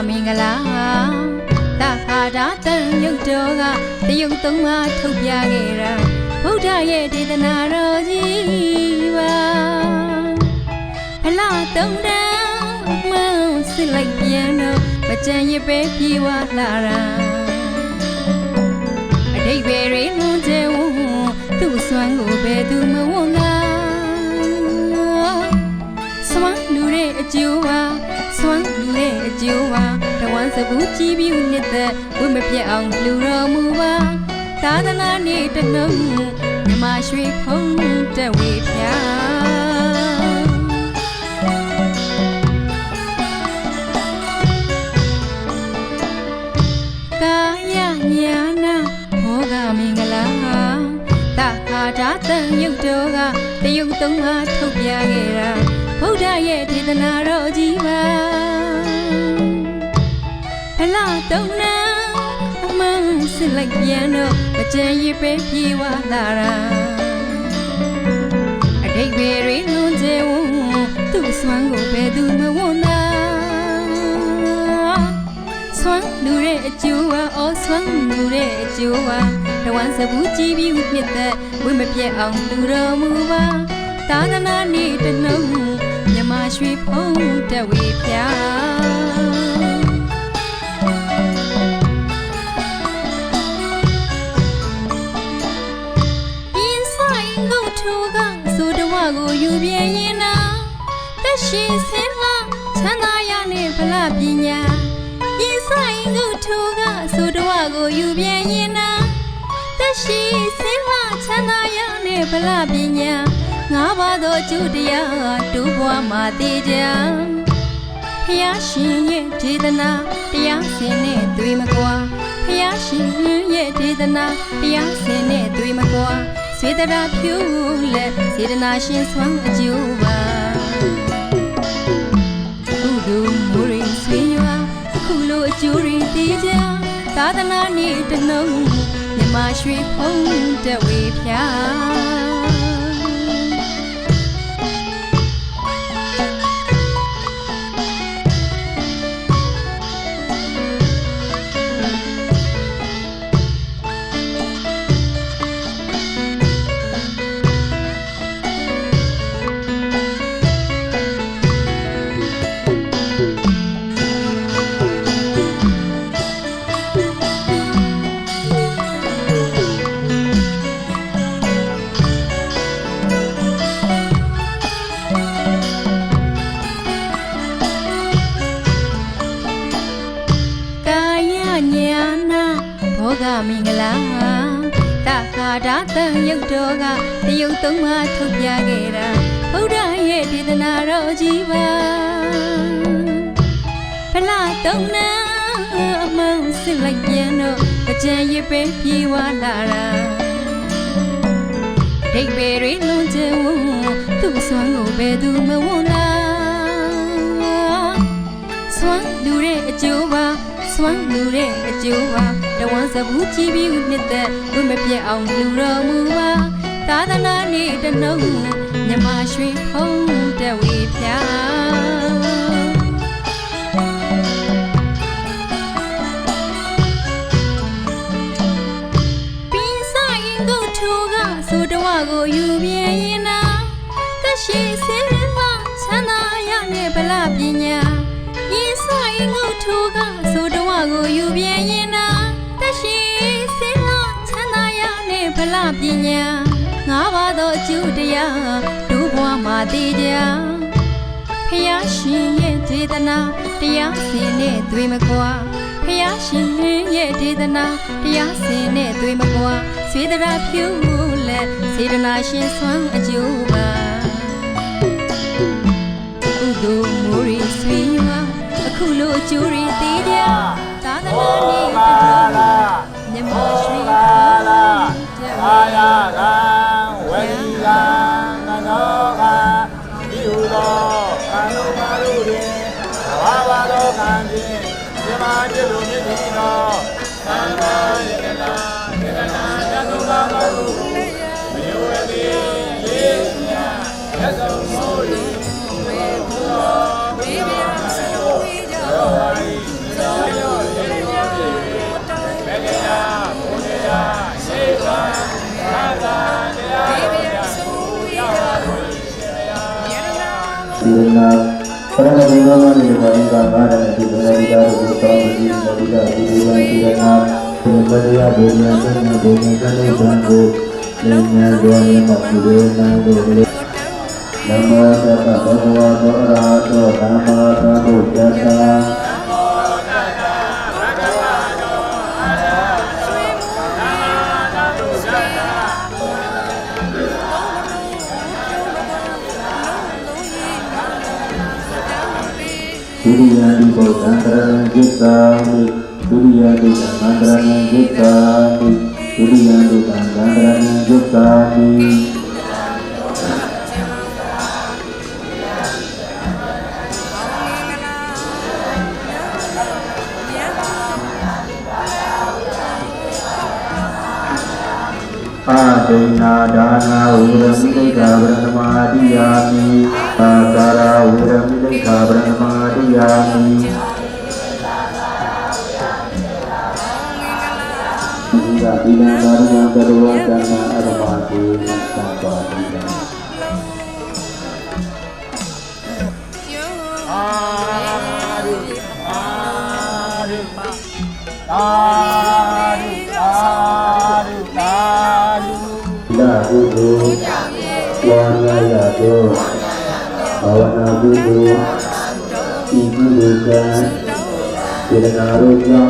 မင်္ဂလာတခါတာတန်ရုပ်တော်ကတရုတ်သုံးပါထုတ်ပြခဲ့တာဗုဒ္ဓရဲ့ဒေသနာတော်ကြီးပါဖလားတုံးတန်းမှန်းစစ်လိုက်ပြန်တော့မကြံရပဲပြေဝလာတာအတိတ်ပဲတွေလွန်ကျဲဝသူ့စွမ်းကိုဘယ်သူမဝန်းတာစွမ်းလူတဲ့အကျိုးပါစွမ်းလူတဲ့အကျိုးပါတဝမ်းစပူးကြည်ပြူနှစ်သက်ဝိမပြတ်အောင်လူတော်မူပါသာသနာနေတလုံးမြမရွှေဖုံးတက်ဝေဖျားကာယညာနာဘောဂမင်္ဂလာတခါတာတန်ရုပ်တော်ကတရုတ်သုံးပါထုတ်ပြခဲ့တာဗုဒ္ဓရဲ့ဒေသနာတော်ကြီးပါဖလားတုံးနာအမှန်စစ်လိုက်ပြန်တော့မကြံရပဲပြေဝလာတာအတိတ်ပဲတွေလွန်ကျဲဝသူ့စွမ်းကိုဘယ်သူမဝန်းတာစွမ်းလူတဲ့အကျိုးပါအော်စွမ်းလူတဲ့အကျိုးပါတဝမ်းစပူးကြည်ပြူနှစ်သက်ဝိမပြတ်အောင်လူတော်မူပါသာသနာနေတလုံးမြမရွှေဖုံးတက်ဝေဖျားရင်ဆိုင်ငုတ်ထူကဆိုတဝကိုယူပြင်းရင်နာသက်ရှိဆင်းလာချမ်းသာရနဲ့ဗလပညာရင်ဆိုင်ငုတ်ထူကဆိုတဝကိုယူပြင်းရင်နာသက်ရှိဆင်းလာချမ်းသာရနဲ့ဗလပညာငါးပါးသောကျူတရားတူဘွားမှာတည်ကြဖျားရှင်ရဲ့ဒေသနာတရားစင်နဲ့တွေ့မကွာဖျားရှင်ရဲ့ဒေသနာတရားစင်နဲ့တွေ့မကွာစေတရာဖြူလက်စေတနာရှင်ဆွမ်းအကျိုးပါကုသိုလ်မိုးရင်းဆွေရွာအခုလိုအကျိုးတွေတည်ကြသာသနာနေတလုံးမြမရွှေဖုံးတက်ဝေဖျားဘောဂမင်္ဂလာတခါတာတန်ရုပ်တော်ကတရုတ်သုံးပါထုတ်ပြခဲ့တာဗုဒ္ဓရဲ့ဒေသနာတော်ကြီးပါဖလားတုံးနာအမှန်စစ်လိုက်ပြန်တော့အကြံရပဲပြေဝလာတာဒိတ်ပဲတွေလွန်ကျဲဝသူ့စွမ်းကိုဘယ်သူမဝန်းလားစွမ်းလူတဲ့အကျိုးပါစွမ်းလူတဲ့အကျိုးပါတဝမ်းစပူးကြည်ပြူနှစ်သက်ဝိမပြတ်အောင်လူတော်မူပါသာသနာနေတလုံးမြမရွှေဖုံးတက်ဝေဖျားပင်ဆိုင်ငုတ်ထူကဆိုတဝကိုယူပြင်းရင်နာသက်ရှိစင်းလာချမ်းသာရနဲ့ဗလပညာရင်ဆိုင်ငုတ်ထူကဆိုတဝကိုယူပြင်းရင်နာသက်ရှိစင်းလာချမ်းသာရနဲ့ဗလပညာငါးပါးသောကျူတရားဒုဘွားမှာတည်ကြဖျားရှင်ရဲ့ဒေသနာတရားစင်နဲ့တွေ့မကွာဖျားရှင်ရဲ့ဒေသနာတရားစင်နဲ့တွေ့မကွာစေတရာဖြူလက်စေတနာရှင်ဆွမ်းအကျိုးပါကုသိုလ်မိုးရီဆွေရွာအခုလိုအကျိုးတွေတည်ကြသာသနာနေမြမရွှေပါအာယကံဝေဒီကံနနောကံဒီဟုသောကံတို့ပါတို့တွင်ဘာဝသောကံဖြင့်မြမကျိုးလိုမြည်သည်သောသံဃာယေကနာယတုကပါတို့မယဝတိယေညာရသောမောရိဝေဘုသောဘိဗေရသောရောဝါရိ Sirna Karena Bhagavan Nirvana Karana Sirna Dita Rupa Dita Dita Dita Sirna Sirna Bhumya Sirna Bhumya Sirna Sirna Sirna Dwanya Maksurena Dole Namo Tata Bhagavato Arahato Dhamma Sambuddhassa Surya di Bodhantara Jitami Surya di Dhamantara Jitami Surya di Dhamantara Jitami Adena dana uramideka brahmadiyami Akara uramideka brahmadiyami Jika tidak baru yang kedua karena armati Nasapadina Guru Wanya Yado Bawana Guru Ibu Duka Kiranaruja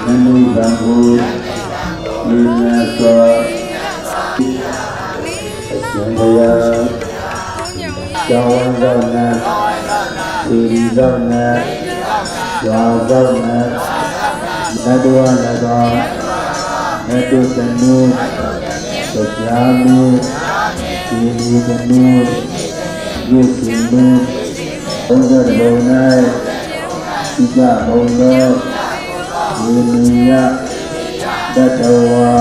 Nanu Banggu Linasa Jaya Jawan Zana Siri Zana Jawazana Nadua Naga Nadu Tanu Sejami Sini Tanu Yusinu Onggar Bonai Tiga Bonai Yuniya Datawa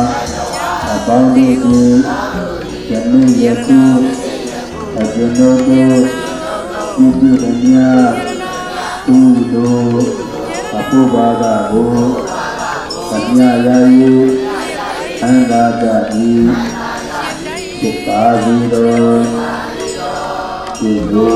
Abang Dudi Janu Yaku Ajunodo Yudu Danya Udo Apu Bagabu Kanya Yayu Anda Jadi Kita Ziro Ibu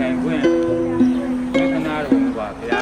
နိုင်ခွင့်ဝေဒနာတော်မူပါဗျာ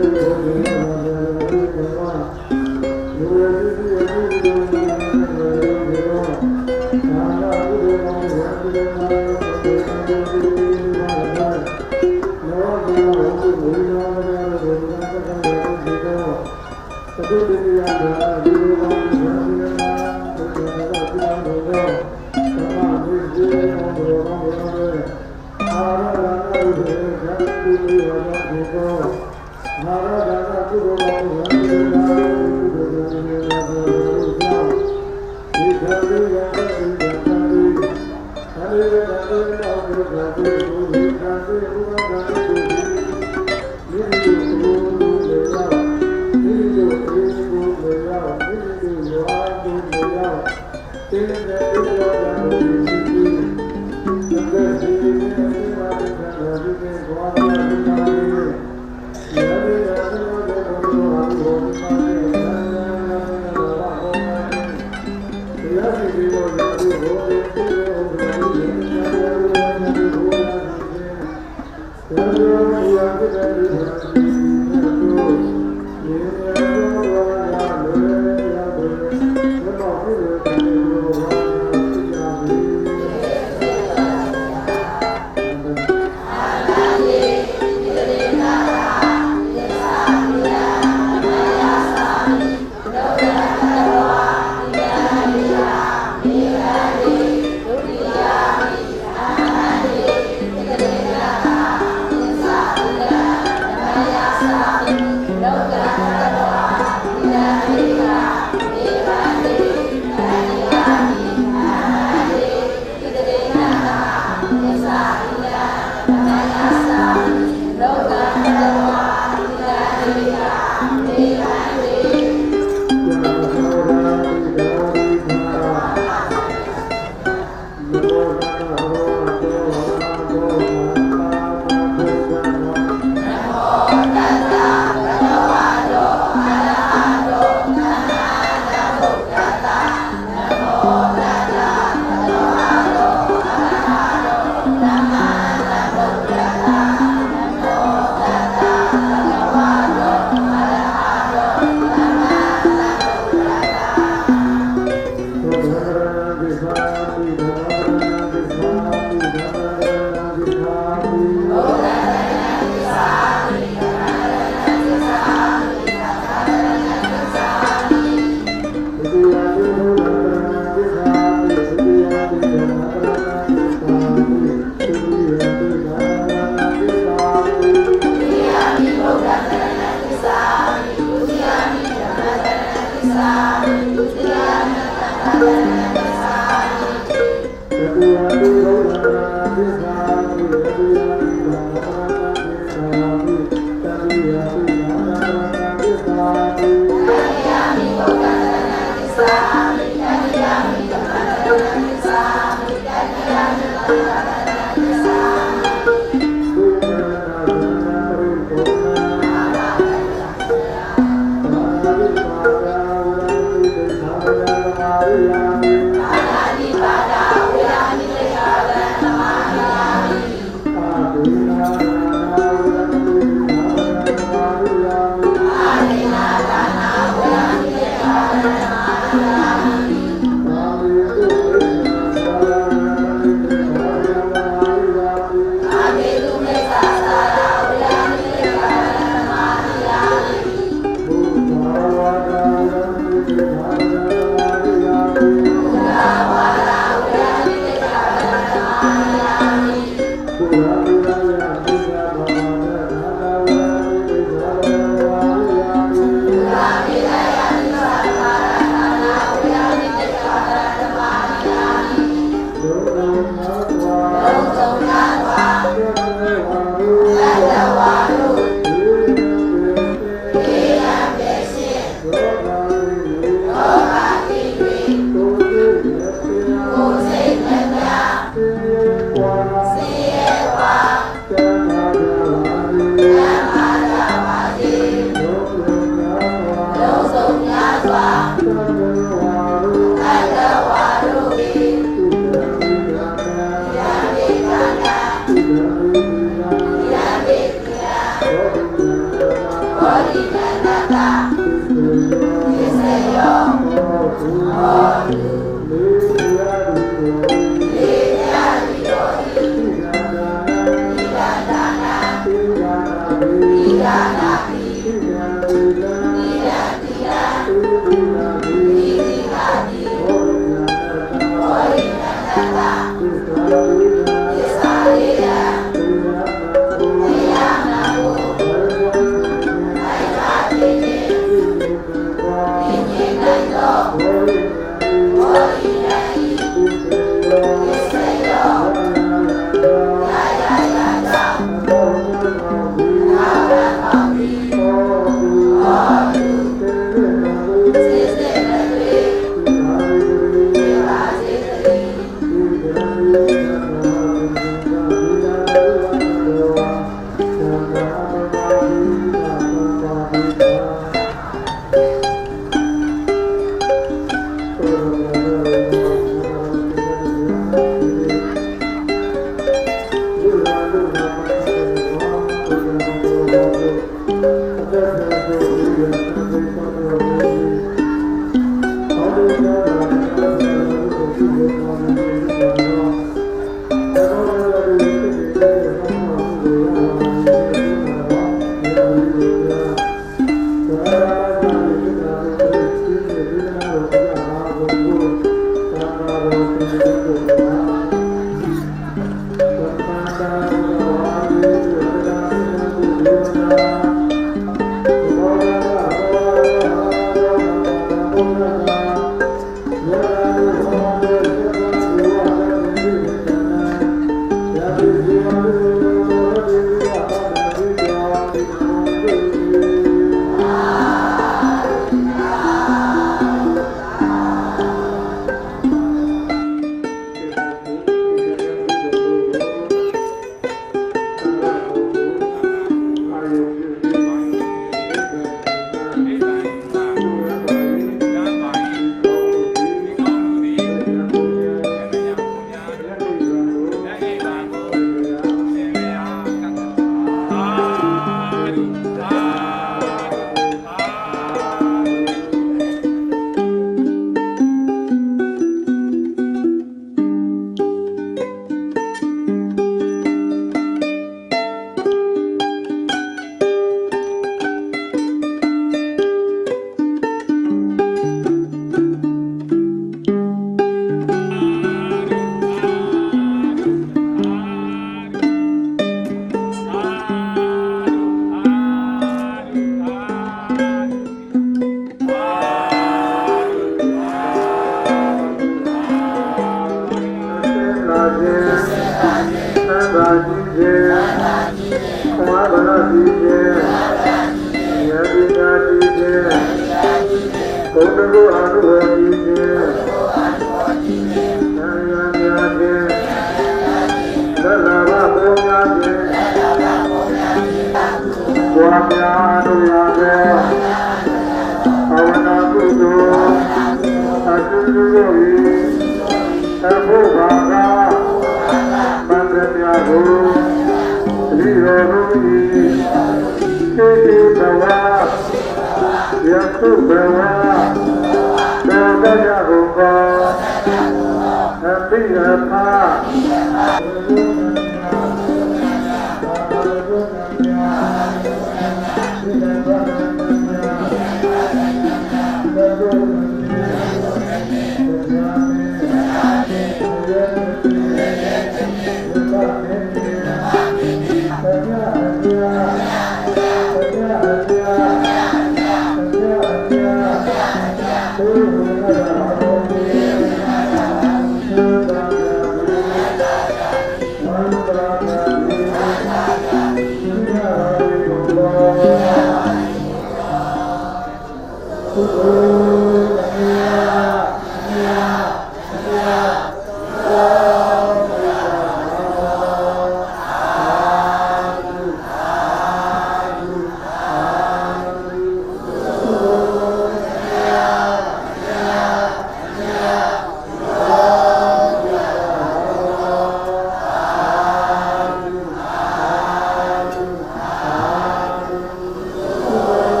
Amen.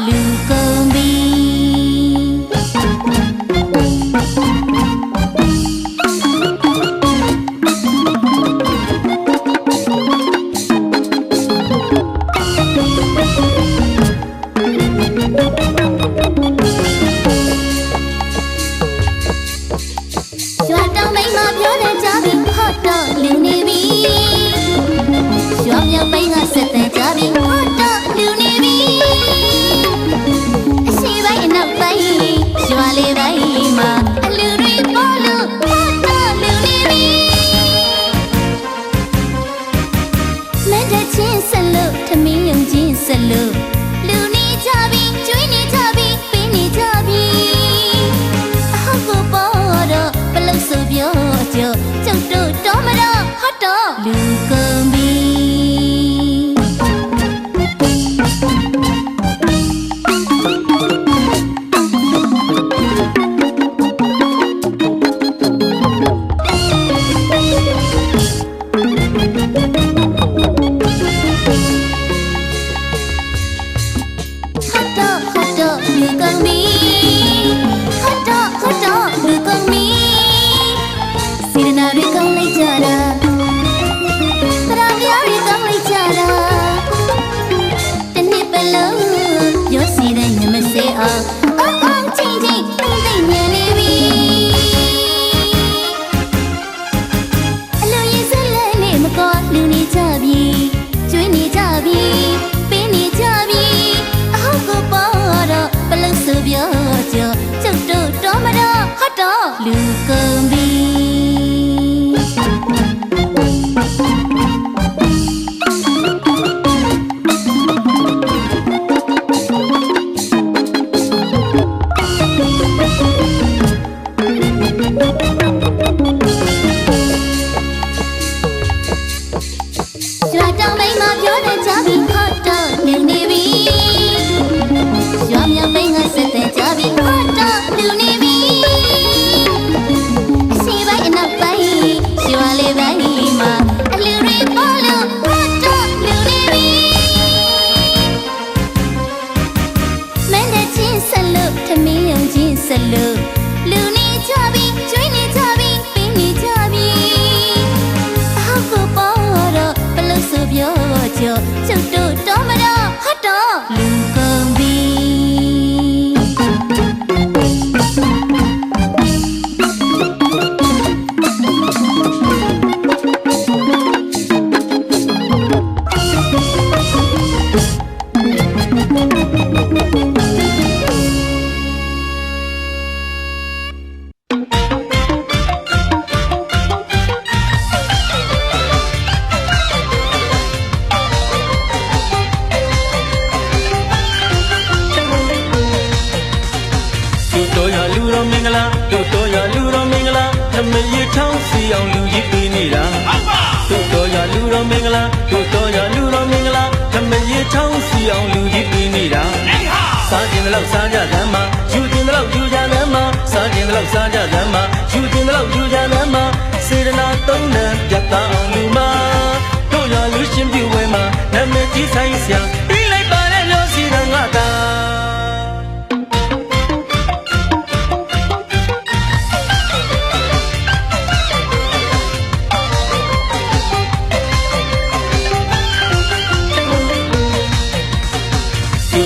လူကုန်ပြီ ရွာတောင်မိန်မပြောနေကြပြီဟော့တော့လူနေပြီရွာမြောက်ပိုင်းကဆက်တဲ့ကြပြီဟော့တော့လူနေပြီအရှိပိုင်းအနောက်ပိုင်းရွာလေးတိုင်းမှာအလူတွေပေါ်လို့ဟော့တော့လူနေပြီမင်းတဲ့ချင်းဆက်လို့ထမင်းယုံချင်းဆက်လို့လူနေကြပြီကျွေးနေကြပြီပေးနေကြပြီအဟုတ်ကိုပေါ်တော့ဘလို့ဆိုပြောကြကျုပ်တို့တော်မတော့ဟတ်တော့လူကုန်ပြီလူကုန်ပြီဟတ်တော့လူကုန်ပြီစေရနာတွေကောင်းလိုက်ကြတာတရားပြားတွေကောင်းလိုက်ကြတာတနေ့ပလုံးရောစီတဲ့ညမစေအောင်အော်ချင်းချင်းသိမ့်သိမ့်နေပြီအလိုရည်စလဲနေမကောလူနေကြပြီကျွေးနေကြပြီပေးနေကြပြီအဟုတ်ကိုပေါ်တော့ဘလို့ဆိုပြောကြကျုပ်တို့တော်မတော့ဟတ်တော့လူကုန်ပြီရွာတောင်မိန်မပြောတဲ့ကြပြီဟတ်တော့လူနေပြီရွာမြောက်ပိုင်းကဆက်တဲ့ကြပြီဟတ်တော့လူနေပြီအရှိပိုင်းအနောက်ပိုင်းရွာလေးပိုင်းမှာအလူတွေပေါ်လို့ဟတ်တော့လူနေပြီမင်းတဲ့ချင်းဆက်လို့ထမင်းယုံချင်းဆက်လို့လူနေကြပြီကျွေးနေကြပြီပေးနေကြပြီအဟုတ်ကိုပေါ်တော့ဘလို့ဆိုပြောကြကျုပ်တို့တော်မတော့ဟတ်တော့လူကုန်ပြီစားကြသမ်းမှာယူတင်တဲ့လောက်ယူကြသမ်းမှာစားတင်တဲ့လောက်စားကြသမ်းမှာယူတင်တဲ့လောက်ယူကြသမ်းမှာစေရနာသုံးနဲ့ပြတ်သားအောင်လူမှာတို့ရလူရှင်ပြဝဲမှာနာမည်ကြီးဆိုင်ဆရာပြီးလိုက်ပါတဲ့လို့စီရငါတာ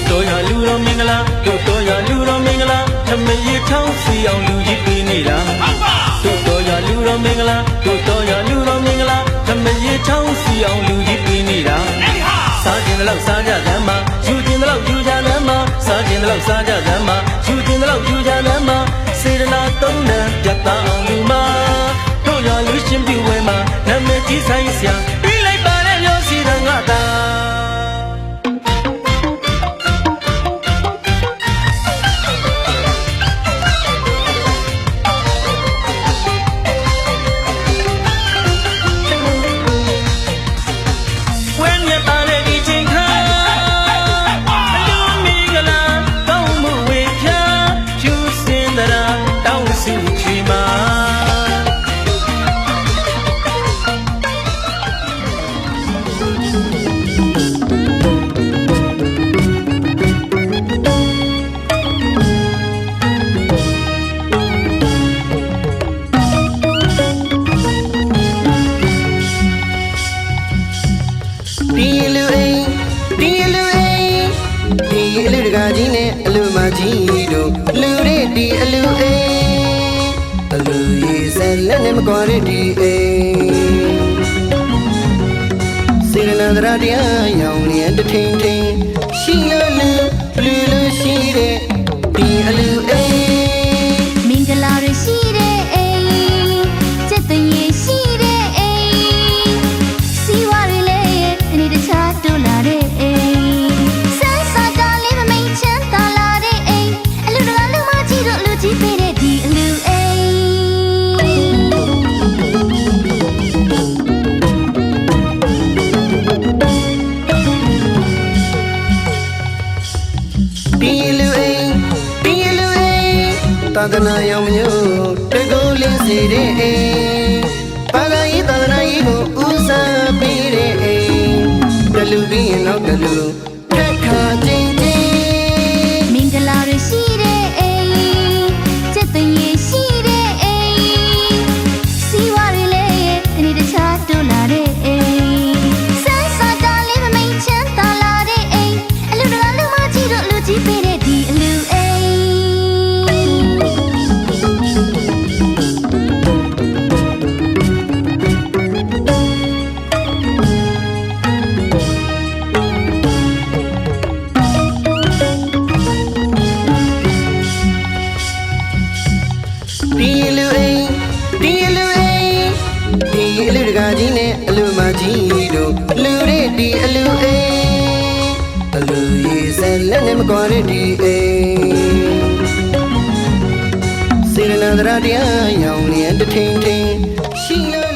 တို့ရလူတော်မင်္ဂလာတို့ရလူတော်မင်္ဂလာထမရေထောင်းစီအောင်လူကြီးပေးနေတာတို့ရလူတော်မင်္ဂလာတို့ရလူတော်မင်္ဂလာထမရေထောင်းစီအောင်လူကြီးပေးနေတာစားကျင်တဲ့လောက်စားကြသမ်းမှာယူကျင်တဲ့လောက်ယူကြသမ်းမှာစားကျင်တဲ့လောက်စားကြသမ်းမှာယူကျင်တဲ့လောက်ယူကြသမ်းမှာစေရနာသုံးနဲ့ပြတ်သားအောင်လူမှာတို့ရလူရှင်ပြဝဲမှာနာမည်ကြီးဆိုင်ဆရာပြီးလိုက်ပါတဲ့မျိုးစီတန်ငါတာ ကြီးတို့လူတွေဒီအလူအေးအလူရေးစက်လက်နဲ့မကွာတဲ့ဒီအေးစေရနာတရာတရားရောင်လျက်တထင်းထင်းရှိလို့လူရှိတဲ့ဒီအလူအေးမင်္ဂလာရရှိတဲ့အိမ်စက်သွင်းရရှိတဲ့အိမ်စီဝါရလေတနေ့တခြားတိုးလာတဲ့အိမ်ဆန်းစာကလေးမမိန်ချမ်းသာလာတဲ့အိမ်အလူတကာလူမကြီးတို့လူကြီးပေးတဲ့ဒီအလူအိမ်သာသနာရောင်မျိုးတကူလေးစီတဲ့အိမ်ဘာသာရေးသာသနာရေးကိုဦးစားပေးတဲ့အိမ်တလူပြီးရင်တော့တလူထက်ခါချင်းချင်းမင်္ဂလာရရှိတဲ့အိမ်စက်သွင်းရရှိတဲ့အိမ်စီဝါရလေတနေ့တခြားတိုးလာတဲ့အိမ်ဆန်းစာကလေးမမိန်ချမ်းသာလာတဲ့အိမ်အလူတကာလူမကြီးတို့လူကြီးပေးတဲ့ဒီအလူအိမ်ကြီးနဲ့အလူမကြီးတို့လူတွေဒီအလူအေးအလူရေးစက်လက်နဲ့မကွာတဲ့ဒီအေးစေရနာတရာတရားရောင်လျက်တထင်းထင်းရှိလို့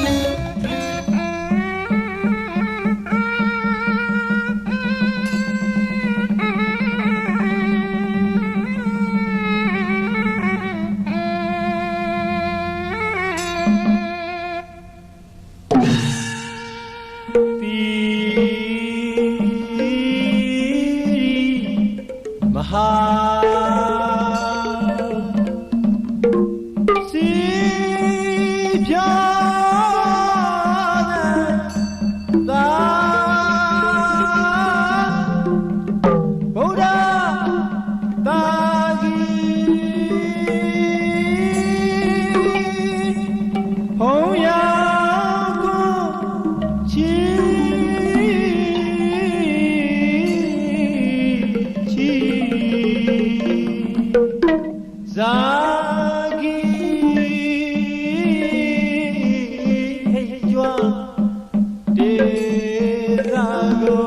မဟာစီပြာသာဗုဒ္ဓသာဂီဟောယာကိုချီZagi hey jwa de zago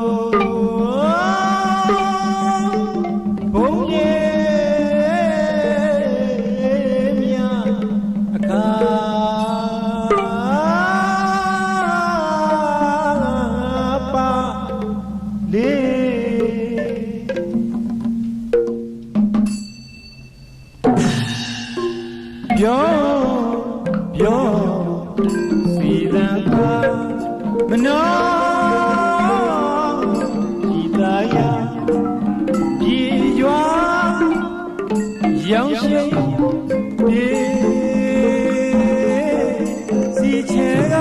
bong ye mya akha pa leပြောစီတံပါမနောဤသာယပြေရွာရောင်ရှိပြေစီချေက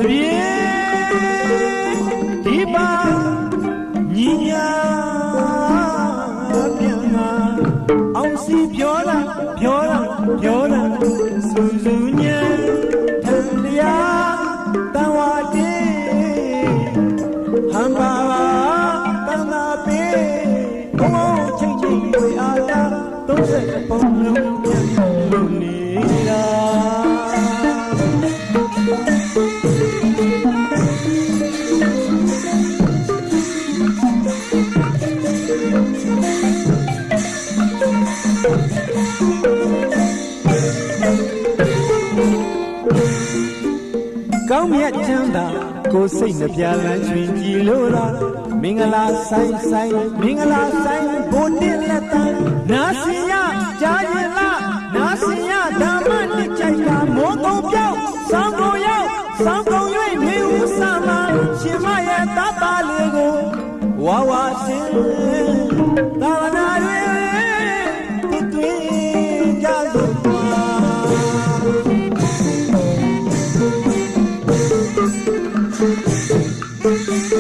ပြေဒီပါညီညာအောင်စီပြောတာစူးစူးညံထံတရားတန်ဝါတေဟမ်ပါတန်သာပေဘုံချင်းချင်းဝေအားတာ30ပုံလုံးပြန်လို့နေတာကောင်းမြတ်ချမ်းသာကိုစိတ်နှပြလန်းရွှင်ကြည်လို့လားမင်္ဂလာဆိုင်မင်္ဂလာဆိုင်ဘုန်းတင်လက်တန်းနာစီရကြားရင်လားနာစီရဓမ္မနှစ်ကြိုက်တာမောကုံပြောက်ဆောင်းကုန်ရောက်ဆောင်းကုန်၍မေဦးဆာမရှင်မရဲ့တသားလေးကိုဝါဝါရှင်သာဝနာတွေတွေ့ကြစို့Thank you.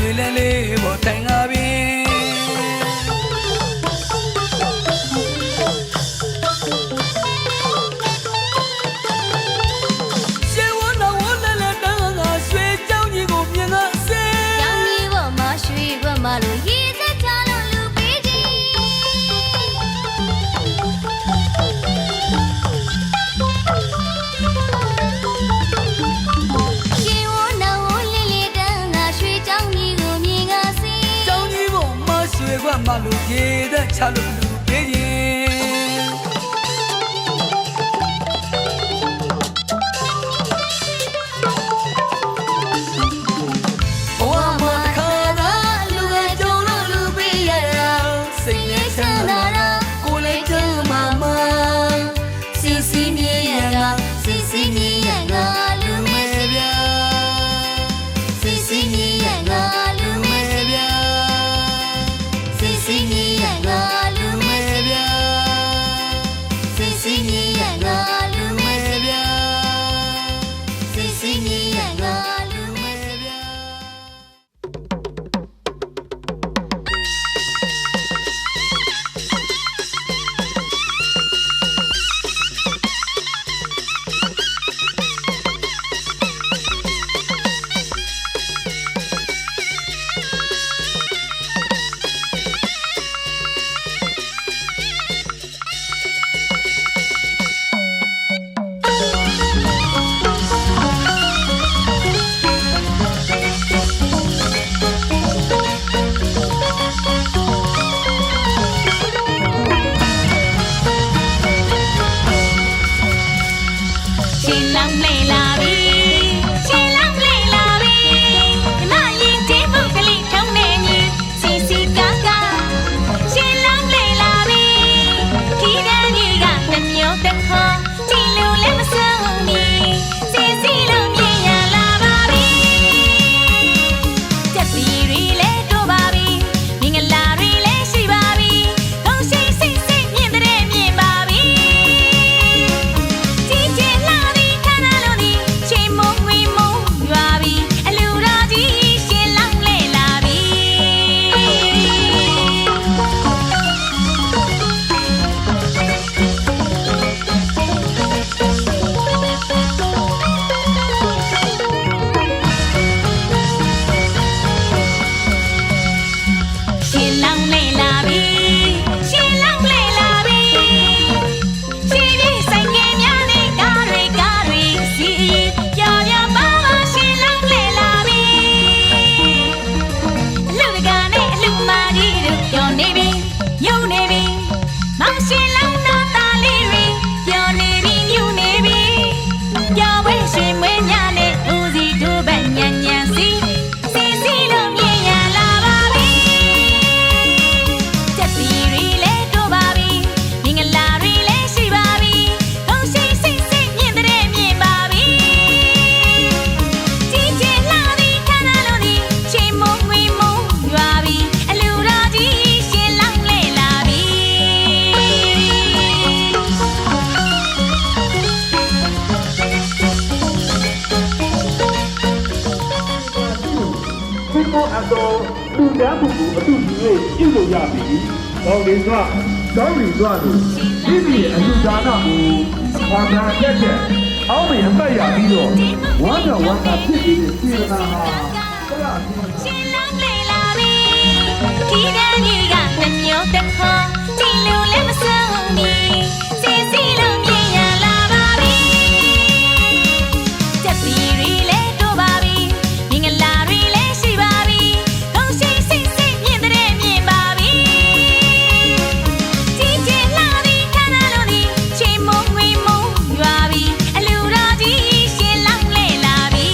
ွေလဲလေးပေါ်တိုင်ကားပင်ရှေဝနာဝလဲလဲတန်းကရွှေကြောင်းကြီးကိုမြင်ကစေ ကြောင်ကြီးပေါ်မှာရွှေဘက်မှာလို့ရေစက်ချလို့လူပေးကြီးရှေဝနာဝလေးလေးတန်းကရွှေကြောင်ကြီးကိုမြင်ကစေ ကြောင်းကြီးပေါ်မှာရွှေခွက်မှလို့ရေသက်ချလို့လူပေးခြင်းဘဝမှာတစ်ခါသာလူငယ်ကြုံလို့လူပေးရတာစိတ်နဲ့ချမ်းသာတာကိုယ်လည်းချမ်းသာမှာစီစီမြင်ရတာစီစီမြင်ရတာလူမဲဗျာစီစီမြင်ရတာလူမဲဗျာစီစီမြင်ရတာလူမဲဗျာစီစီမြင်ရတာလူမဲဗျာစီစီမြင်ရတာလူမဲဗျာ ရှင်လောင်းလေလာပြီရှင်လောင်းလေလာပြီဒီမရင်တေးပုတ်ကလေးထုံးနေမြည်စီစီကာကာရှင်လောင်းလေလာပြီခီးတန်းကြီးကတစ်မျိုးတစ်ခေါ်ကြည်လူလည်းမဆုံးမီစီစီလုံးမြင်ရလာပါပြီချက်စီရီလဲတို့ပါပြီမင်္ဂလာရီလဲရှိပါပြီကောင်းရှိစိတ်စိတ်မြင်တဲ့မြင်ပါပြီကြည်ကျင်လာပြီခန္ဓာလုံးဒီချိန်မုံဝေမုံရွာပြီအလူတော်ကြီးရှင်လောင်းလေလာပြီ ရှင်လောင်းလေလာပြီရှင်လောင်းလေလာပြီရှင်ဒီဆိုင်ကများနဲ့ကားတွေစီပြောင်းပြောင်းပါပါရှင်လောင်းလေလာပြီအလူတကာနဲ့အလူမကြီးတို့ပြောနေပြီညုံနေပြီမရှင်လောင်းတော့တာလေးတွေပြောနေပြီညုံနေပြီပြောဝဲရှင်မွေးညနဲ့ဦးစီတို့ဘက်ညံညံစီစီစီလုံးမြင်ရလာပါပြီ ချက်စီရီလဲတို့ပါပြီမင်္ဂလာရီလဲရှိပါပြီကောင်းရှိစိတ်စိတ်မြင်တဲ့မြင်ပါပြီကြည်ကျင်လာပြီခန္ဓာလုံးဒီချိန်မုံဝေမုံရွာပြီအလူတော်ကြီးရှင်လောင်းလေလာပြီ ဘုမောအတော်သူတန်းမှုကိုအတူတူ၍ပြုလုပ်ရပြီ။ကောင်းလေးစွာကောင်းလေးစွာတို့ဒီပြည်အလူဒါနကိုဘာသာချက်ချက်အောင်းမအပတ်ရပြီးတော့ဝါဒဝါဒဖြစ်နေတဲ့စေတနာဟာဘုရားရှင် ရှင်လောင်းလေလာပြီခီးတန်းကြီးကတစ်မျိုးတစ်ခေါ်ကြည်လူလည်းမဆုံးမီစီစီလုံးမြင်ရလာပါပြီချက်စီရီလဲတို့ပါပြီမင်္ဂလာရီလဲရှိပါပြီကောင်းရှိစိတ်စိတ်မြင်တဲ့မြင်ပါပြီကြည်ကျင်လာပြီခန္ဓာလုံးဒီချိန်မုံဝေမုံရွာပြီအလူတော်ကြီးရှင်လောင်းလေလာပြီ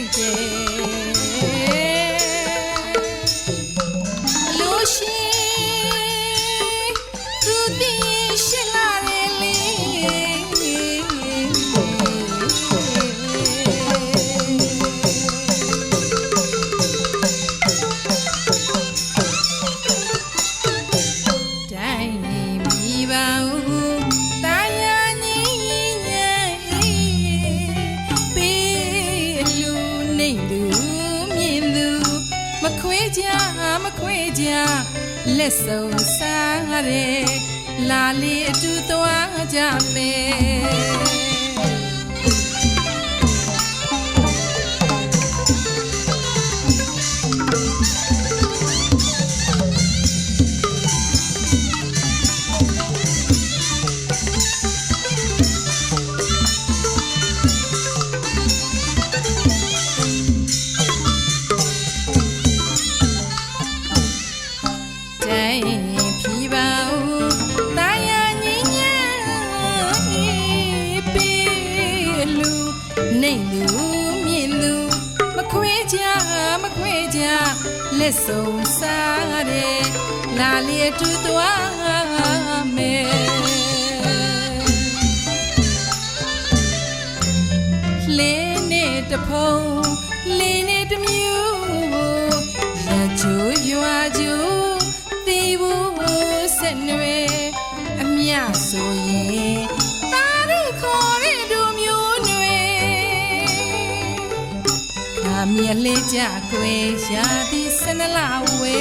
က်တယ်လို့ရှိသူတည်ရှင်းလာတယ်လေတိုင်းမိပါဦးတာယာညီညံ့ပေးလူနေလူမြင်သူမခွေးကြလက်ဆုံးစားရဲလာလေအတူသွားကြမယ်လက်ဆုံးစားရဲလာလေအတူသွားမယ်လေနဲ့တဖုံလေနဲ့တမျိုးရချိုးရွာချိုးသေဖို့ဆက်နွယ်အမြဆိုရင်တာရခေါ်တဲ့လူမျိုးနွယ်ခါမြက်လေးကြကွယ်ရာသည်စနလာဝဲ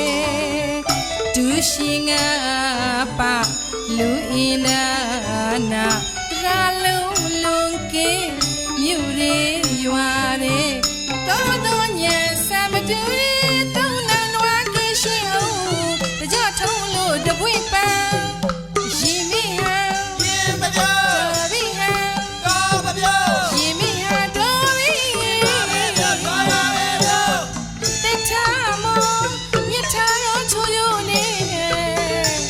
ဒူရှင်ငါပါလူအင်းနာနာရာလုံးလုံးကဲမြူရဲရွာရဲတော်ညံစမတူရဲတုံးနန်ဝါကရှိအောင်တကြထုံးလို့တပွင့်ပန်းရင်မိဟံရင်မတော်ဘိဟံတော်မပြောရင်မိဟံတော်ဘိတော်ရမယ်ပြောတိတ်ထားမောမြတ်ထားရောချိုးရိုးနေ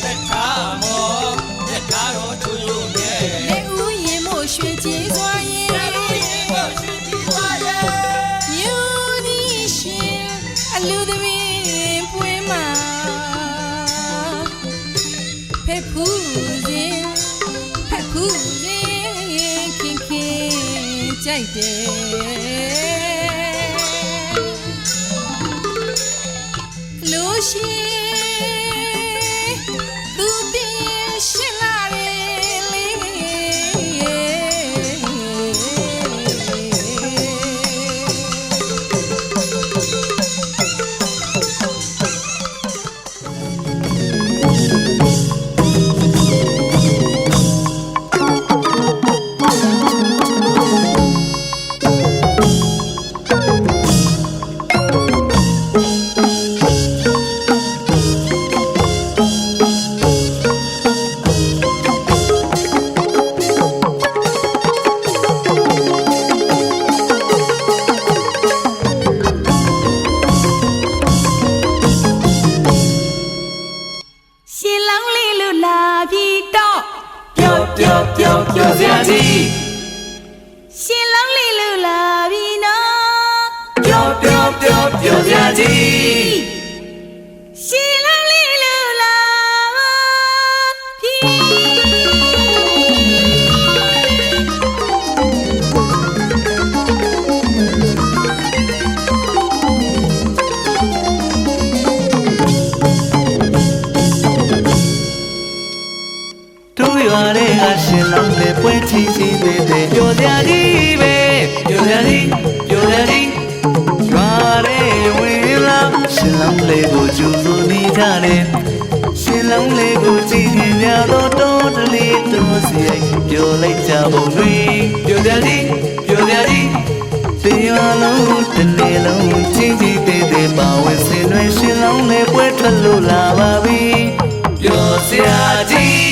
တိတ်ထားမောမြတ်ထားရောချိုးရိုးနေလေဦးရင်မို့ရွှေကြည်စွာရင်လူသမီးပွေးမှာဖက်ဖူးစဉ်ခင်ကြိုက်တယ်လူရှိသူတည်ရှင်းလာတယ်လေပြောစရာကြီးရှင်လုံးလေးလူလာပြီနော်ပြောစရာကြီးရှင်လုံးလေးလူလာပြီတို့ရွာတွေကရှင်လုံးလေးပွဲချီသေးတယ်ပြောစရာကြီးပဲပြောစရာကြီးရွာရဲဝင်လာရှင်လုံးလေးကိုကျူလို့နေကြတယ်ရှင်လုံးလေးကိုကြည့်ရင်များတော့တော်တလေးတော်စီရိုက်ပြောလိုက်ကြပုံတွေပြောစရာကြီးတရားလုံးတစ်နေ့လုံးချင်းသေးတယ်ပါဝင်စင်တွေရှင်လုံးလေးပွဲထွက်လို့လာပါပြီပြောစရာကြီး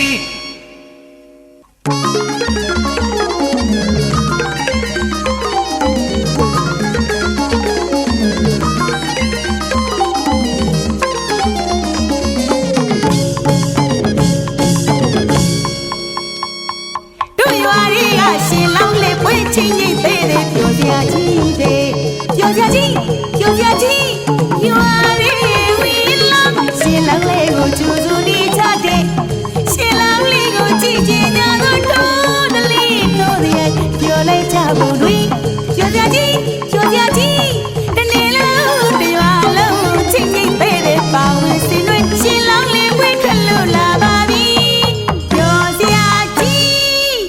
ချင်းချင်းသေးတယ်ပြောစရာကြီးတယ်ပြောစ ဘူးတွေကျော်စရာကြီးတနေ့လုံးတရွာလုံးချင်းချင်းပဲတဲ့ပေါင်းစင်တွေရှင်လောင်းလေးဝဲခလို့လာပါပြီကျော်စရာကြီး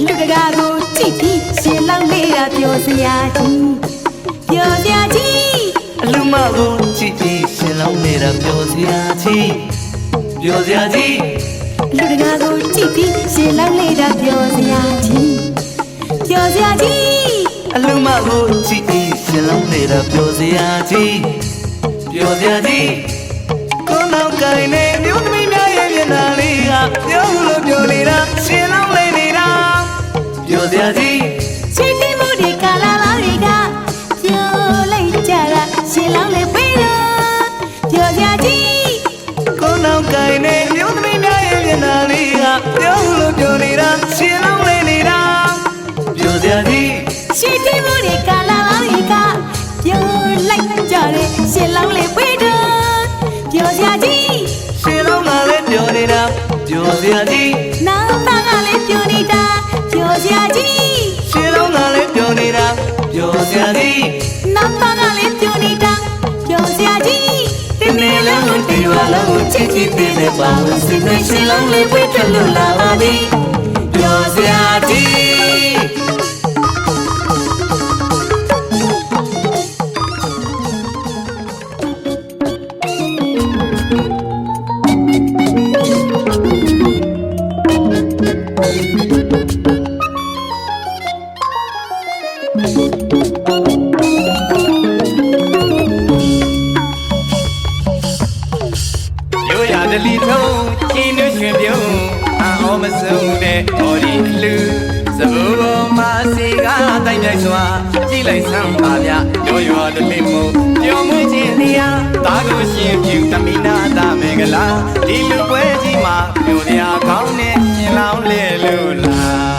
လူတကာကိုကြည့်ပြီးရှင်လောင်းလေးကပြောစရာကြီးအလူမကိုကြည့်ပြီးရှင်လောင်းနေတာပြောစရာကြီးလူတကာကိုကြည့်ပြီးရှင်လောင်းလေးကပြောစရာကြီးအလူမကိုကြည့်ပြီးရှင်လောင်းနေတာပြောစရာကြီးကိုနောက်ကိုင်းနေမြို့သမီးများရဲ့မျက်နှာလေးကပြောလို့ပြောနေတာရှင်လောင်းလေးနေတာပြောစရာကြီးချစ်တိမှုဒီကာလာလောင်းတွေကပြောလိုက်ကြတာရှင်လောင်းလေးပေးတော့ပြောစရာကြီးကိုနောက်ကိုင်းနေမြို့သမီးများရဲ့မျက်နှာလေးကပြောလို့ပြောနေတာရှင်လောင်းလေးနေတာပြောစရာကြီးချစ်တိမှုဒီကာလာလောင်းတွေကပြောလိုက်ကြတယ်ရှင်လောင်းလေးပေးတော့ပြောစရာကြီးရှင်လောင်းကလည်းပြောနေတာပြောစရာကြီးနောက်ပါကလည်းပြောနေတာပြောစရာကြီးရှင်လောင်းကလည်းပြောနေတာပြောစရာကြီးနောက်ပါကလည်းပြောနေတာပြောစရာကြီးဒီနေ့လုံးဒီဝါလုံးချစ်ချစ်ပေးတဲ့ပါဝင်စင်နေရှင်လောင်းလေးဝဲထလို့လာပါပြီပြောစရာကြီးလီထုံးကျင်းတို့ရှင်ပြုံးအော်မဆုံးတဲ့ဟောဒီလူစဘူပေါ်မှာစီကားတိုင်းတိုင်းစွာကြည့်လိုက်စမ်းပါဗျရွာတလင်းမို့ပျော်မွေ့ခြင်းတရားတာကိုရှင်ပြုတမိနာတာမင်္ဂလာဒီလူပွဲကြီးမှာမြို့ရကောင်းနဲ့ရှင်လောင်းလေလို့လား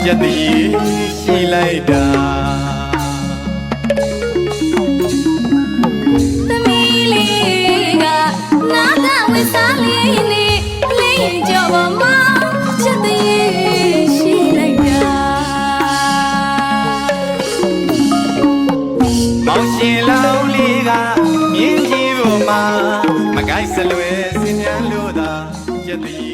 ရသည်ရှိလိုက်တာသမီးလေးကနားသာဝစ်စားလေးနဲ့လေးကြောပေါ်မှာချက်သည်ရှိလိုက်တာမောင်ရှင်လောင်းလေးကမြင်းကြီးပေါ်မှာမကိုက်စလွယ်စင်မြန်လို့သာရသည်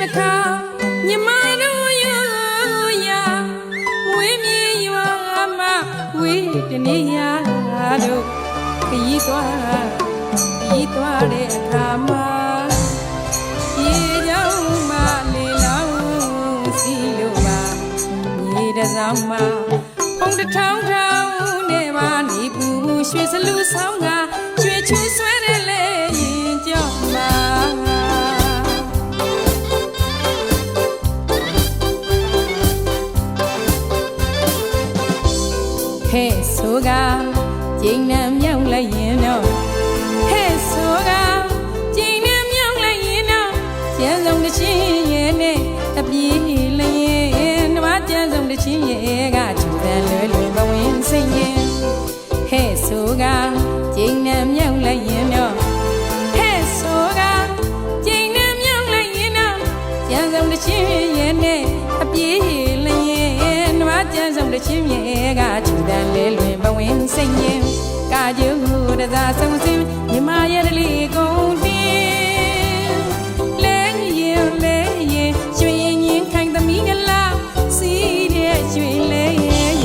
တစ်ခါညီမတို့ယူရာဝေးမြေရွာမဝေးတနေရတို့ခရီးသွားတဲ့အခါမှာရေကြောင်းမှလေလောင်းစီလို့ပါမြေတစောင်းမှာဖုံးတစ်ထောင်ထောင်နဲ့ပါနေပူရွှေစလူဆောင်ကရွှေချူဆွဲတဲ့လေရင်ကြောက်မှာဟဲ့ဆိုကကျင်းနဲ့မြောက်လိုက်ရင်တော့ဟဲ့ဆိုကကျင်းနဲ့မြောက်လိုက်ရင်တော့ကျန်းဆုံးတစ်ချင်းရဲ့နဲ့အပြေးလျင်နမကျန်းဆုံးတစ်ချင်းရဲ့ကချူတယ်လွယ်လွယ်ဘဝင်စိတ်ရင်ဟဲ့ဆိုကကျင်းနဲ့မြောက်လိုက်ရင်တော့ဟဲ့ဆိုကကျင်းနဲ့မြောက်လိုက်ရင်တော့ကျန်းဆုံးတစ်ချင်းရဲ့နဲ့အပြေးလျင်နမကျန်းဆုံးတစ်ချင်းရဲ့ကချူတယ်လွယ်လွယ်ဘဝင်စိတ်ရင်ကာကျူတစားဆုံးစင်းမြမရဲ့လေးကုန်တင်လဲရင်ရွှေရင်ခိုင်သမီးကလာစီးတဲ့ရွှေလဲရင်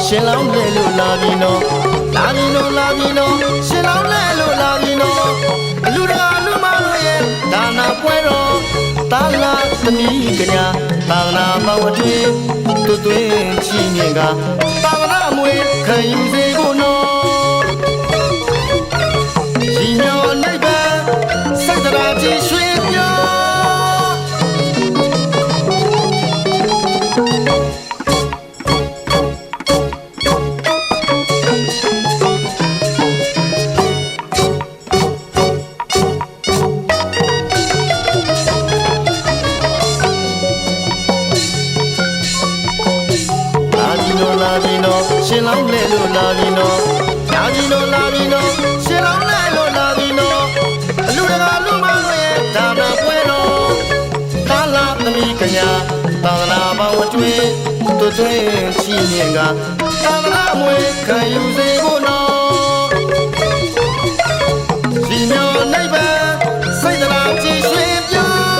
ရှင်လောင်းလဲလို့လာပြီနော်လာပြီနော်ရှင်လောင်းလဲလို့လာပြီနော်လူတကာလူမတို့ရဲ့ဒါနာပွဲတော်သာလာသမီးကညာသာနာပေါင်းအတွင်းတွသွင်းချီးမြင်ကသာနာမွေခံယူစေဖို့နော်ရှင်မျောနိဗ္ဗာန်စိတ်တရားကြည်ရွှေပြောရှင်လောင်းလဲလို့လာပြီနော်လာပြီနော်ရှင်လောင်းလဲလို့လာပြီနော်အလူတကာလူမတို့ရဲ့ဒါနာပွဲတော်သာလာသမီးကညာသာသနာပေါင်းအတွင်းတွသွင်းရှိမြင်ကသာသနာမွေခံယူစေဖို့နော်ရှင်မျောနိဗ္ဗာန်စိတ်တရားကြည်ရွှေပြော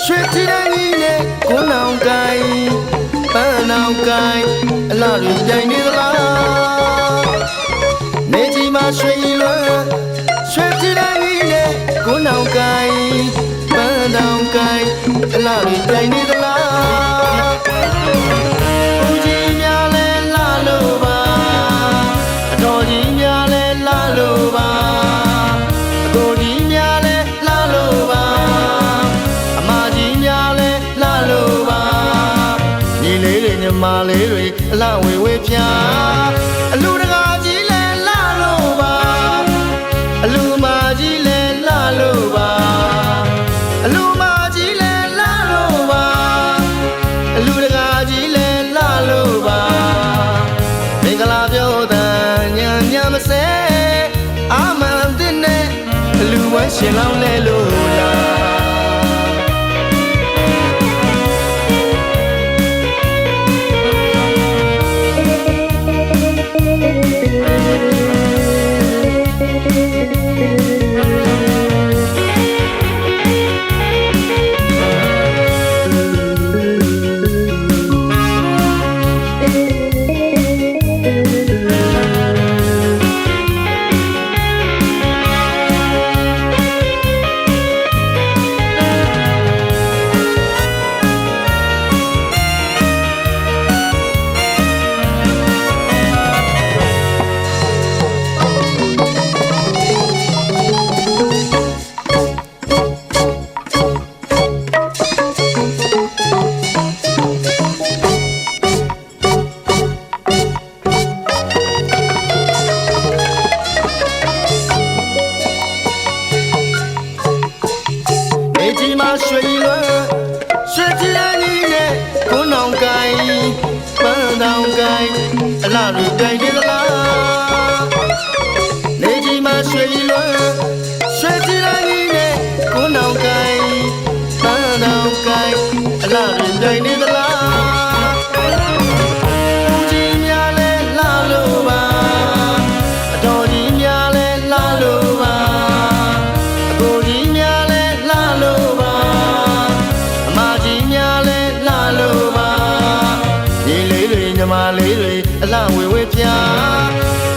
ရွှေတီရန်ကြီးနဲ့ကိုနောင်ကိုင်ပန်းနောင်ကိုင်အလားတွေပြိုင်နေသလားနေကြီးမှာရွှေတီရန်ကြီးနဲ့ကိုနောင်ကိုင်ပန်းနောင်ကိုင်အလားတွေပြိုင်နေသလားဦးကြီးများလဲလာလို့ပါအတော်ကြီးများလဲလာလို့ပါအကိုကြီးများလဲလာလို့ပါမလေးတွေအလှဝေဝေးပြအလူတကာကြီးလဲလာလို့ပါအလူမကြီးလဲလာလို့ပါအလူမကြီးလဲလာလို့ပါအလူတကာကြီးလဲလာလို့ပါမင်္ဂလာပြောတဲ့ညံညံမစဲအာမန်တဲ့နဲ့အလူဝဲရှင်လောင်းလဲလို့လား ကိုင်းအလားလူတိုင်းနေသလားနေကြီးမှာရွှေကြီးလွမ်းရွှေကြီးတိုင်းနဲ့ကိုနောင်ကိုင်းတန်းနောင်ကိုင်းအလားလူတိုင်းနေသလားဦးကြီးများလဲလာလို့ပါအတော်ကြီးများလဲလာလို့ပါအကိုကြီးများလဲလာလို့ပါအမကြီးများလဲလာလို့ပါညီလေးတွေညီမလေးတွေအလှဝေဝေပြ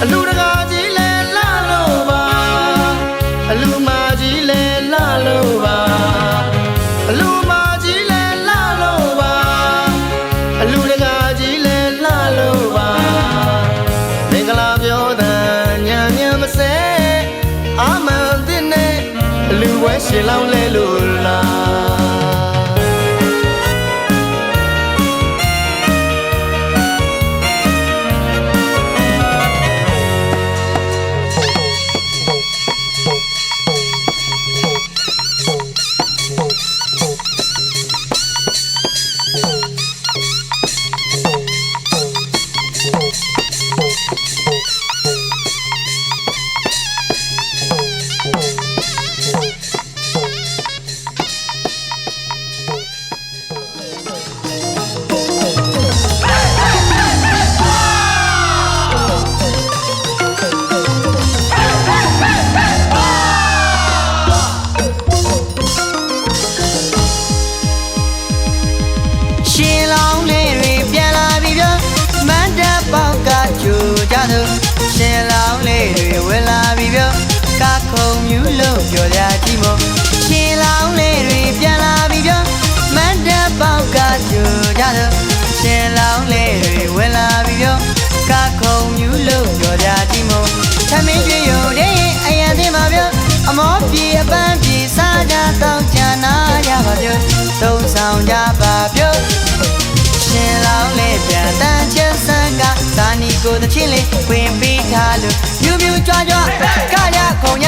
အလူတကာကြီးလဲလာလို့ပါအလူမကြီးလဲလာလို့ပါအလူမကြီးလဲလာလို့ပါအလူတကာကြီးလဲလာလို့ပါမင်္ဂလာပြောတဲ့ညညမစဲအာမန်တဲ့နဲ့အလူဝဲရှင်လောင်းလဲလို့လားရှင်လောင်းလေးတွေဝဲလာပြီပြောကခုံမြူးလို့ပြောကြကြည့်မို့ရှင်လောင်းလေးတွေပြန်လာပြီပြောမတ်တပ်ပေါက်ကကြိုကြတော့ရှင်လောင်းလေးတွေဝဲလာပြီပြောကခုံမြူးလို့ပြောကြကြည့်မို့သမင်းကျွေရုံတဲ့အရန်သိမှာပြောအမောပြေအပန်းပြေစားကြတော့ချာနာရပါပြောသုံးဆောင်ကြပါပြောရှင်လောင်းလေးပြန်တန်းချင်စံကသာနီကိုတချင်းလေးဝင်ပြီးထားလို့မြူးမြူးကြွားကြွားကရခုံရ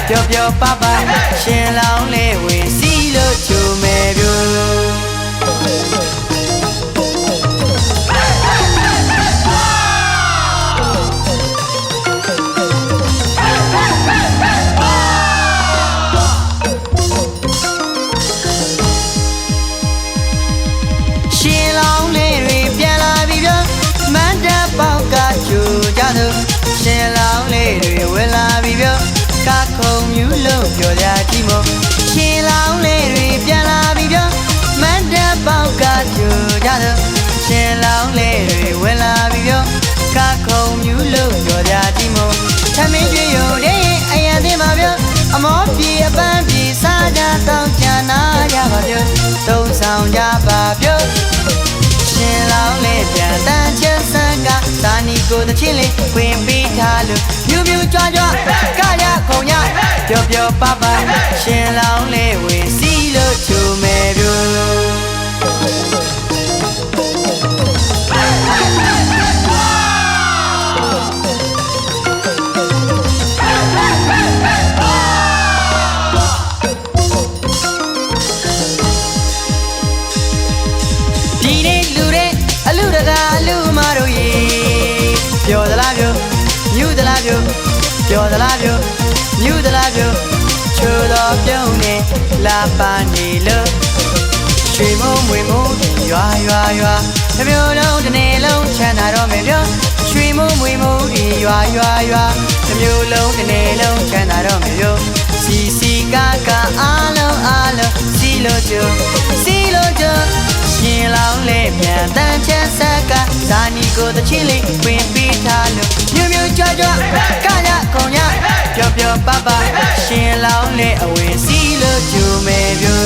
ပျော်ပျော်ပါပါရှင်လောင်းလေးဝင်စီလို့ချိုမယ်ပြိုရှင်လောင်းလေးတွေဝဲလာပြီပြောကခုံမြူးလို့ပြောကြကြည့်မို့ရှင်လောင်းလေးတွေပြန်လာပြီပြောမတ်တပ်ပေါက်ကကြိုကြတော့ရှင်လောင်းလေးတွေဝဲလာပြီပြောကခုံမြူးလို့ပြောကြကြည့်မို့သမင်းကျွေရုံတဲ့အရန်သိမှာပြောအမောပြေအပန်းပြေစားကြတော့ချာနာရပါပြောသုံးဆောင်ကြပါပြောရှင်လောင်းလေးပြန်တန်းချင်စံကသာနီကိုတချင်းလေးဝင်ပြီးထားလို့မြူးမြူးကြွားကြွားကရခုံရပျော်ပျော်ပါပါရှင်လောင်းလေးဝင်စီလို့ချိုမယ်ပြိုဒီနေ့လူတဲ့အလူတကာအလူမတို့ရေပြောသလားပြောမြူးသလားပြောပြောသလားပြောမြူးသလားပြောချိုးတော်ပြုံးနေလာပါနေလို့ရွှေမုံမွေမုံရွာရွာရွာတစ်မျိုးလုံးတစ်နေ့လုံးချမ်းသာတော့မယ်ပြောရွှေမုံမွေမုံရွာရွာရွာတစ်မျိုးလုံးတစ်နေ့လုံးချမ်းသာတော့မယ်ပြောစီစီကာကာအားလုံးအားလုံးစီလို့ကြစီလို့ကြရှင်လောင်းလေးပြန်တန်းချမ်းဆက်ကဇာနီကိုတချင်းလေးဝင်ပြီးထားလို့မြူးမြူးကြွားကြွားကရခုံရပျော်ပျော်ပါပါရှင်လောင်းလေးအဝင်စီလို့ကြိုမယ်ပြို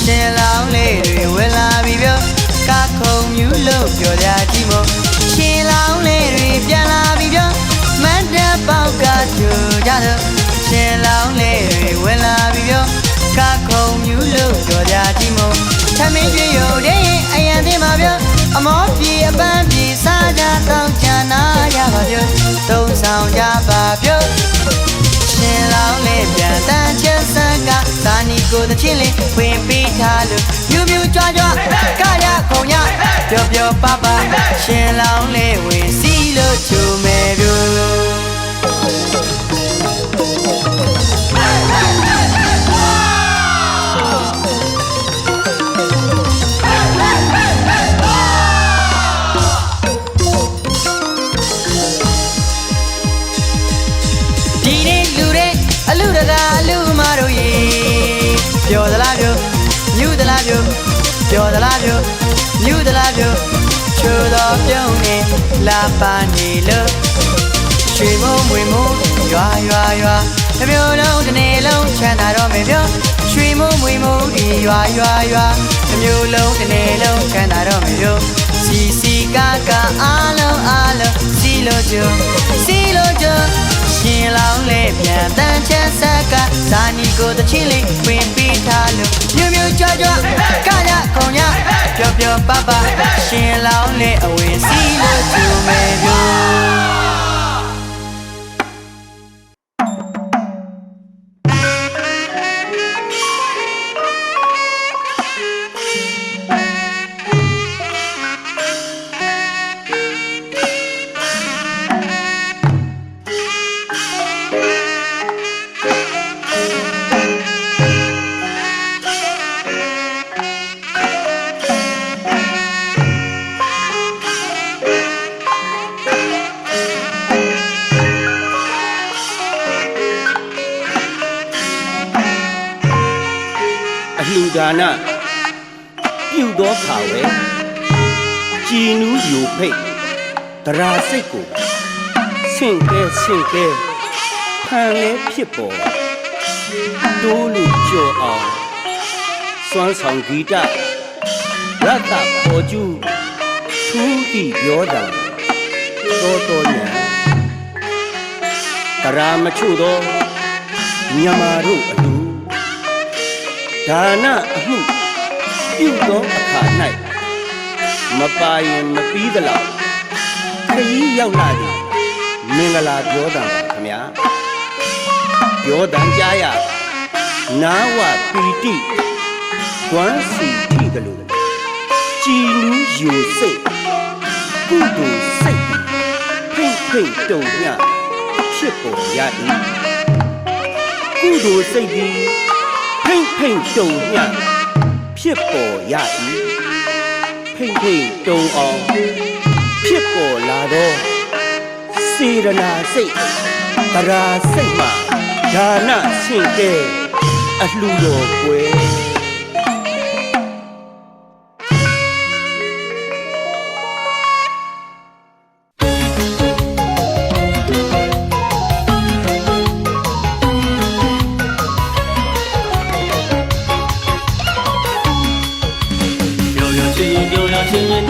ရှင်လောင်းလေးတွေဝင်လာပြီပြောကခုံမြူလို့ပြောကြကြည့်မို့ရှင်လောင်းလေးတွေပြန်လာပြီပြောမတ်တပ်ပေါက်ကကြိုကြတော့ရှင်လောင်းလေးတွေဝင်လာပြီပြောကခုံမြူလို့ပြောကြကြည့်မို့သမင်းကျွေရုံတဲ့အရန်သိမှာပြောအမောပြေအပန်းပြေစားကြတော့ကြနာရပါပြောသုံးဆောင်ကြပါပြောရှင်လောင်းလေးပြန်တန်းချက်စကသာနီကိုတချင်းလေးဝင်ပေးထားလို့မြူမြူကြွားကြွားကရခုံရပျော်ပျော်ပါပါရှင်လောင်းလေးဝင်စီလို့ချိုမယ်ပြောပြောသလားပြောမြူသလားပြောပြောသလားပြောမြူသလားပြောချိုးတော်ပြုံးနေလာပါနေလို့ရွှေမုံမွေမုံရွာရွာရွာတစ်မျိုးလုံးတစ်နေ့လုံးချမ်းသာတော့မယ်ပြောရွှေမုံမွေမုံဒီရွာရွာရွာတစ်မျိုးလုံးတစ်နေ့လုံးချမ်းသာတော့မယ်ပြောစီစီကာကာအားလုံးအားလုံးစီလို့ကြစီလို့ကြရှင်လောင်းလေးပြန်တန်းချက်ဆက်ကဇာနီကိုတချင်းလေးဝင်ပေးထားလို့မြူမြူကြွားကြွားကရခုံရပျော်ပျော်ပါပါရှင်လောင်းလေးအဝင်စီလို့ကျူမယ်ပြောလူဒါနပြုသောခါဝဲကြည်နူးယူဖိတ်တရာစိတ်ကိုဆင့်ကဲခံလဲဖြစ်ပေါ်တိုးလူကြော်အောင်စွမ်းဆောင်ဂီတရတ္တပေါ်ကျူးထူးတိပြောတာတော်ညာတရာမချို့သောမြမာတို့အလူဒါနအမှုပြုသောအခါ၌မပါရင်မပြီးသလောက်ခရီးရောက်လာသည်မင်္ဂလာပြောတာပါခမညာပြောတန်ကြားရနာဝပီတိကွမ်းစီတိကလေးကြည်နူးယူစိတ်ကုသိုလ်စိတ်ဖိတ်တုံညဖြစ်ပေါ်ရ၏ကုသိုလ်စိတ်သည်ဖိတ်တုံညဖြစ်ပေါ်ရ၏ဖိတ်တုံအောင်ဖြစ်ပေါ်လာသောစေရနာစိတ်တရာစိတ်မှာဒါနဆင့်ကဲအလှူတော်ကွယ်Yeah.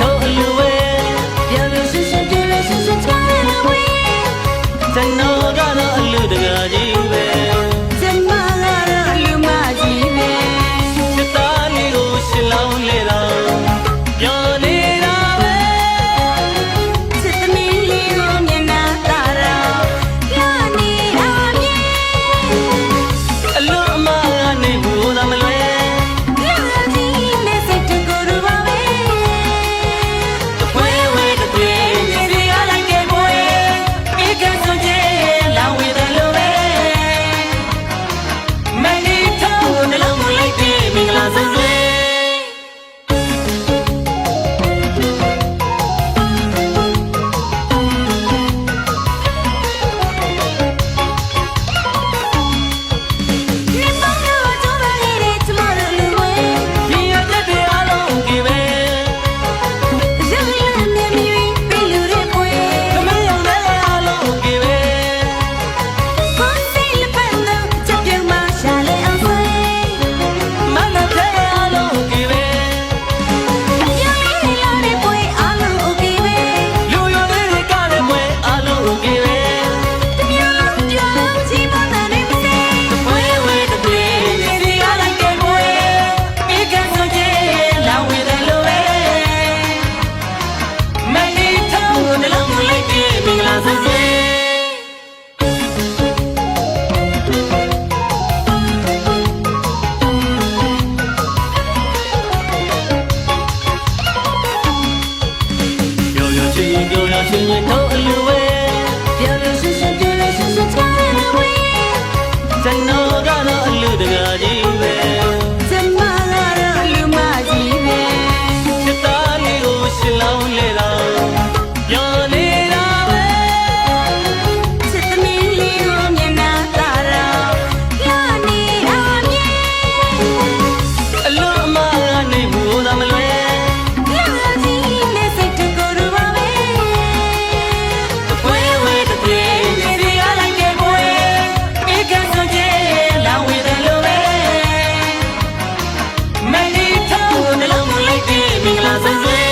င်္ဂလာဆောင်ဆွေ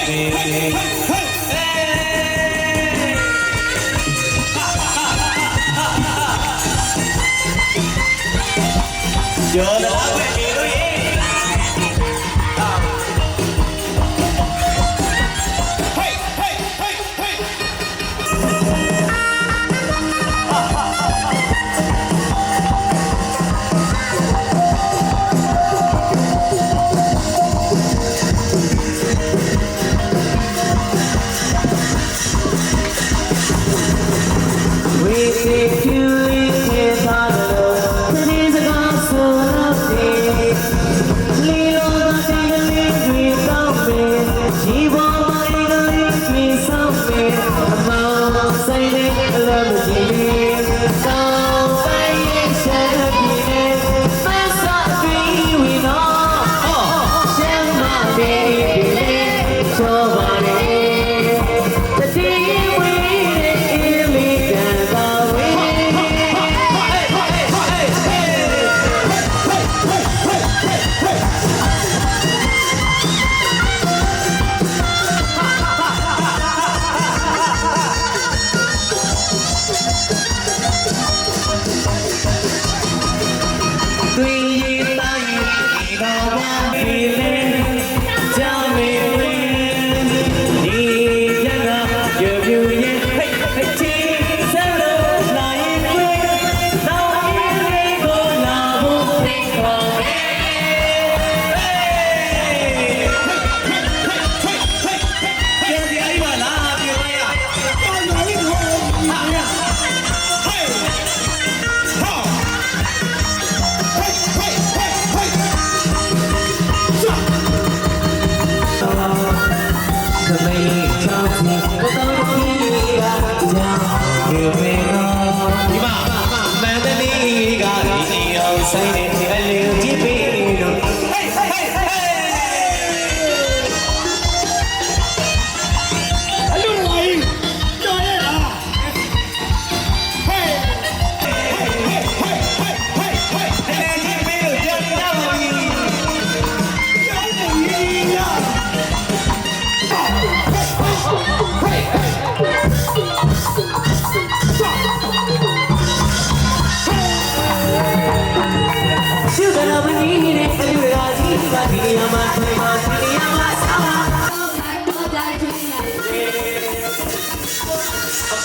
ကျော်လာပဲဒီလိုရေ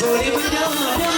Sorry, we don't know.